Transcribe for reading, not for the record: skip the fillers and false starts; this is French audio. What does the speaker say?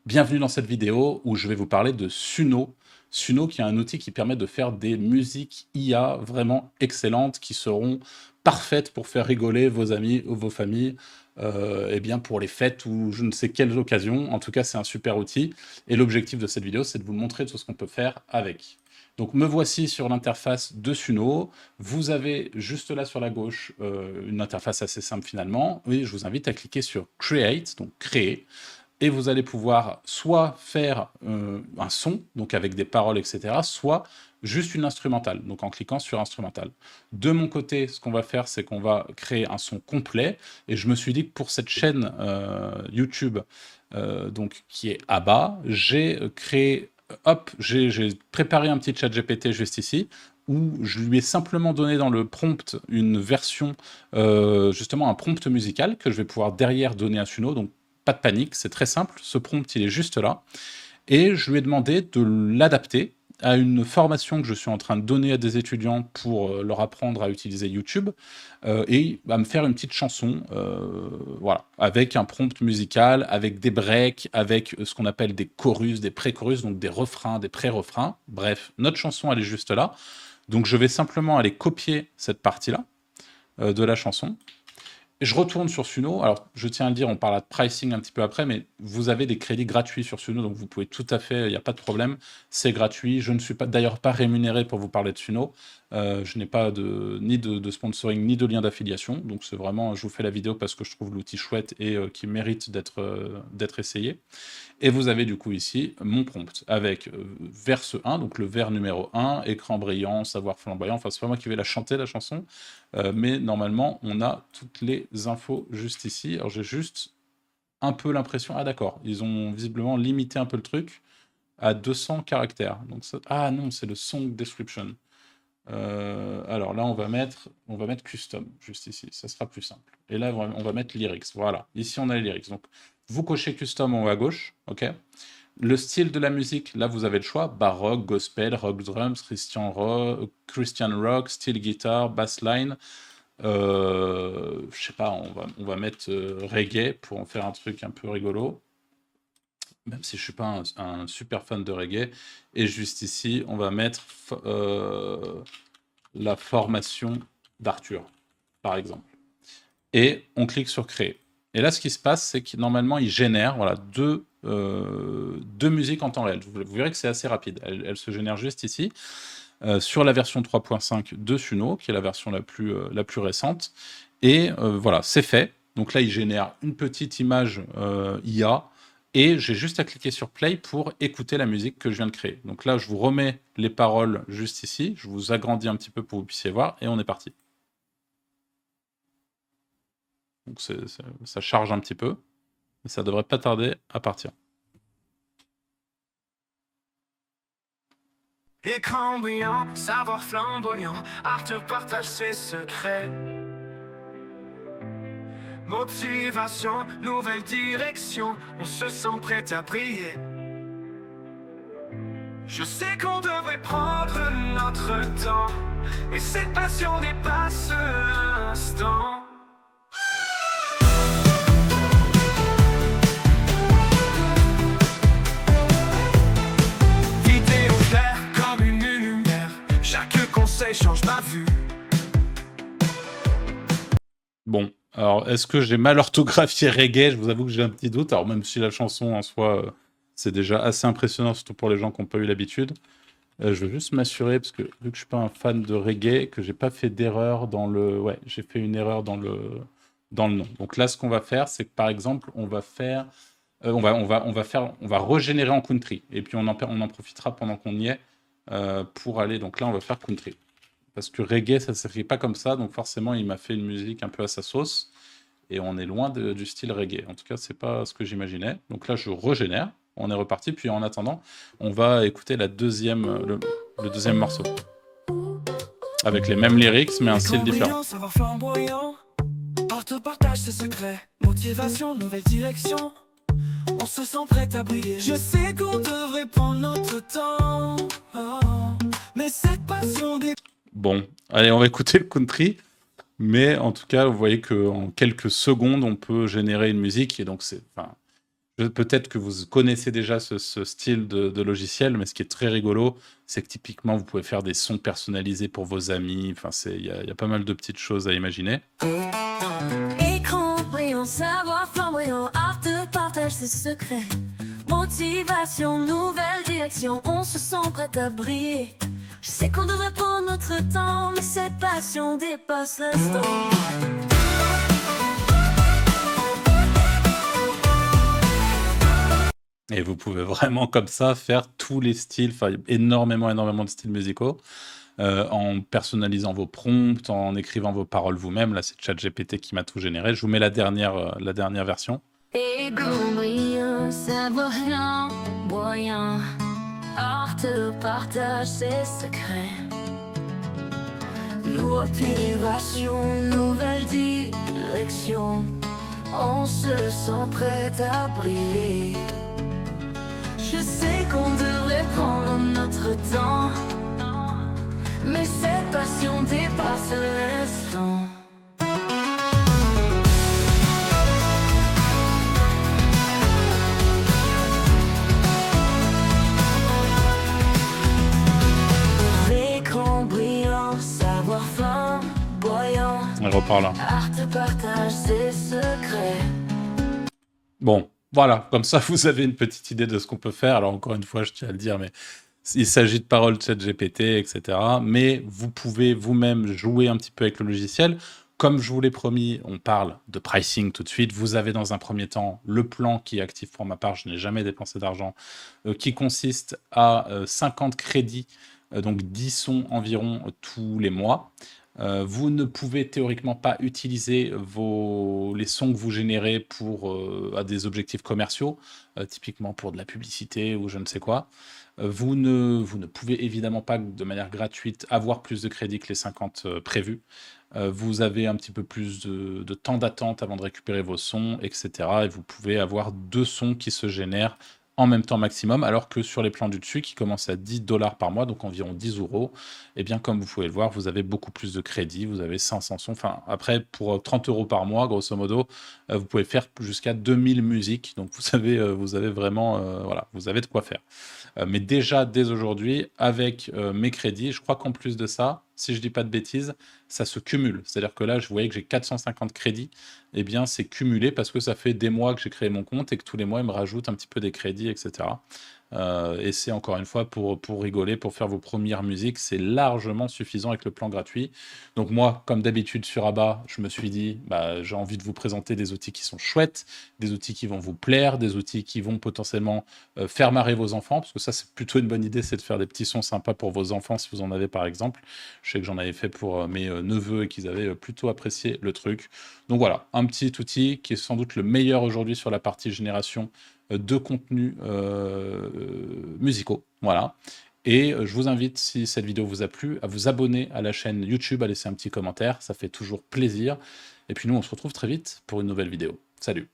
Bienvenue dans cette vidéo où je vais vous parler de Suno. Suno qui est un outil qui permet de faire des musiques IA vraiment excellentes qui seront parfaites pour faire rigoler vos amis ou vos familles eh bien pour les fêtes ou je ne sais quelles occasions. En tout cas, c'est un super outil. Et l'objectif de cette vidéo, c'est de vous montrer tout ce qu'on peut faire avec. Donc me voici sur l'interface de Suno. Vous avez juste là sur la gauche une interface assez simple finalement. Et je vous invite à cliquer sur Create, donc créer. Et vous allez pouvoir soit faire un son, donc avec des paroles, etc., soit juste une instrumentale, donc en cliquant sur instrumentale. De mon côté, ce qu'on va faire, c'est qu'on va créer un son complet, et je me suis dit que pour cette chaîne YouTube, donc qui est à bas, j'ai créé, hop, j'ai préparé un petit chat GPT juste ici, où je lui ai simplement donné dans le prompt une version, justement un prompt musical, que je vais pouvoir derrière donner à Suno, donc pas de panique, c'est très simple, ce prompt il est juste là, et je lui ai demandé de l'adapter à une formation que je suis en train de donner à des étudiants pour leur apprendre à utiliser YouTube, et à me faire une petite chanson, voilà, avec un prompt musical, avec des breaks, avec ce qu'on appelle des chorus, des pré-chorus, donc des refrains, des pré-refrains, bref, notre chanson elle est juste là, donc je vais simplement aller copier cette partie-là de la chanson. Je retourne sur Suno. Alors, je tiens à le dire, on parlera de pricing un petit peu après, mais vous avez des crédits gratuits sur Suno, donc vous pouvez tout à fait, il n'y a pas de problème, c'est gratuit. Je ne suis d'ailleurs pas rémunéré pour vous parler de Suno. Je n'ai pas ni de sponsoring, ni de lien d'affiliation, donc c'est vraiment, je vous fais la vidéo parce que je trouve l'outil chouette et qui mérite d'être essayé. Et vous avez du coup ici mon prompt avec verse 1, donc le vers numéro 1, écran brillant, savoir flamboyant. Enfin, c'est pas moi qui vais la chanter, la chanson, mais normalement, on a toutes les infos juste ici. Alors, j'ai juste un peu l'impression... Ah d'accord, ils ont visiblement limité un peu le truc à 200 caractères. Donc ça... Ah non, c'est le song description. Alors là, on va mettre custom, juste ici, ça sera plus simple. Et là, on va mettre lyrics, voilà. Ici, on a les lyrics. Donc, vous cochez custom en haut à gauche, ok. Le style de la musique, là, vous avez le choix, baroque, gospel, rock drums, Christian rock, style guitare, bassline. Je sais pas, on va mettre reggae pour en faire un truc un peu rigolo. Même si je suis pas un super fan de reggae. Et juste ici, on va mettre la formation d'Arthur, par exemple. Et on clique sur créer. Et là, ce qui se passe, c'est que normalement, il génère voilà, deux musiques en temps réel. Vous verrez que c'est assez rapide. Elle se génère juste ici, sur la version 3.5 de Suno, qui est la version la plus récente. Et voilà, c'est fait. Donc là, il génère une petite image IA, et j'ai juste à cliquer sur play pour écouter la musique que je viens de créer. Donc là, je vous remets les paroles juste ici, je vous agrandis un petit peu pour que vous puissiez voir, et on est parti. Donc ça charge un petit peu, mais ça devrait pas tarder à partir. Écran brillant, savoir flamboyant, Arthur partage ses secrets. Motivation, nouvelle direction, on se sent prêt à briller. Je sais qu'on devrait prendre notre temps, et cette passion dépasse l'instant. Vidéo claire comme une lumière, chaque conseil change ma vue. Bon, alors est-ce que j'ai mal orthographié reggae? Je vous avoue que j'ai un petit doute, alors même si la chanson en soi, c'est déjà assez impressionnant, surtout pour les gens qui n'ont pas eu l'habitude. Je veux juste m'assurer, parce que vu que je suis pas un fan de reggae, que j'ai pas fait d'erreur dans le... Ouais, j'ai fait une erreur dans le nom. Donc là, ce qu'on va faire, c'est que par exemple, on va faire... on va régénérer en country. Et puis on en profitera pendant qu'on y est pour aller... Donc là, on va faire country. Parce que reggae, ça ne s'écrit pas comme ça, donc forcément, il m'a fait une musique un peu à sa sauce. Et on est loin du style reggae. En tout cas, c'est pas ce que j'imaginais. Donc là, je régénère. On est reparti. Puis en attendant, on va écouter le deuxième morceau. Avec les mêmes lyrics, mais un style différent. Savoir flamboyant, Arthur partage ses secrets. Motivation, nouvelle direction, on se sent prêt à briller. Je sais qu'on devrait prendre notre temps, mais cette passion des... Bon, allez, on va écouter le country. Mais en tout cas, vous voyez qu'en quelques secondes, on peut générer une musique. Et donc, Peut-être que vous connaissez déjà ce style de logiciel, mais ce qui est très rigolo, c'est que typiquement, vous pouvez faire des sons personnalisés pour vos amis. Enfin, il y a pas mal de petites choses à imaginer. Écran brillant, savoir flamboyant, art de partage ses secrets. Motivation, nouvelle direction, on se sent prêt à briller. Je sais qu'on devrait prendre notre temps, mais cette passion dépasse l'instant. Et vous pouvez vraiment comme ça faire tous les styles, enfin énormément, énormément de styles musicaux, en personnalisant vos prompts, en écrivant vos paroles vous-même. Là, c'est ChatGPT qui m'a tout généré. Je vous mets la dernière version. Écran brillant, savoir flamboyant, art de partage ses secrets. Motivation, nouvelle direction, on se sent prêt à briller. Je sais qu'on devrait prendre notre temps, mais cette passion dépasse l'instant. L'écran brillant, savoir flamboyant, Je repars là. art de partage ses secrets. Bon, voilà, comme ça, vous avez une petite idée de ce qu'on peut faire. Alors, encore une fois, je tiens à le dire, mais il s'agit de paroles ChatGPT, etc. Mais vous pouvez vous-même jouer un petit peu avec le logiciel. Comme je vous l'ai promis, on parle de pricing tout de suite. Vous avez dans un premier temps le plan qui est actif pour ma part, je n'ai jamais dépensé d'argent, qui consiste à 50 crédits, donc 10 sons environ tous les mois. Vous ne pouvez théoriquement pas utiliser les sons que vous générez à des objectifs commerciaux, typiquement pour de la publicité ou je ne sais quoi. Vous ne pouvez évidemment pas, de manière gratuite, avoir plus de crédits que les 50 prévus. Vous avez un petit peu plus de temps d'attente avant de récupérer vos sons, etc. Et vous pouvez avoir 2 sons qui se génèrent en même temps maximum, alors que sur les plans du dessus, qui commencent à 10 $ par mois, donc environ 10 €, eh bien, comme vous pouvez le voir, vous avez beaucoup plus de crédits, vous avez 500 sons. Enfin, après, pour 30 € par mois, grosso modo, vous pouvez faire jusqu'à 2000 musiques. Donc, vous avez vraiment, voilà, vous avez de quoi faire. Mais déjà, dès aujourd'hui, avec mes crédits, je crois qu'en plus de ça, si je dis pas de bêtises, ça se cumule. C'est-à-dire que là, je voyais que j'ai 450 crédits. Eh bien, c'est cumulé parce que ça fait des mois que j'ai créé mon compte et que tous les mois, il me rajoute un petit peu des crédits, etc. Et c'est encore une fois pour rigoler, pour faire vos premières musiques, c'est largement suffisant avec le plan gratuit. Donc moi, comme d'habitude sur Abba, je me suis dit, bah, j'ai envie de vous présenter des outils qui sont chouettes, des outils qui vont vous plaire, des outils qui vont potentiellement faire marrer vos enfants, parce que ça, c'est plutôt une bonne idée, c'est de faire des petits sons sympas pour vos enfants, si vous en avez par exemple. Je sais que j'en avais fait pour mes neveux et qu'ils avaient plutôt apprécié le truc. Donc voilà, un petit outil qui est sans doute le meilleur aujourd'hui sur la partie génération de contenus musicaux. Voilà. Et je vous invite, si cette vidéo vous a plu, à vous abonner à la chaîne YouTube, à laisser un petit commentaire, ça fait toujours plaisir. Et puis nous, on se retrouve très vite pour une nouvelle vidéo. Salut!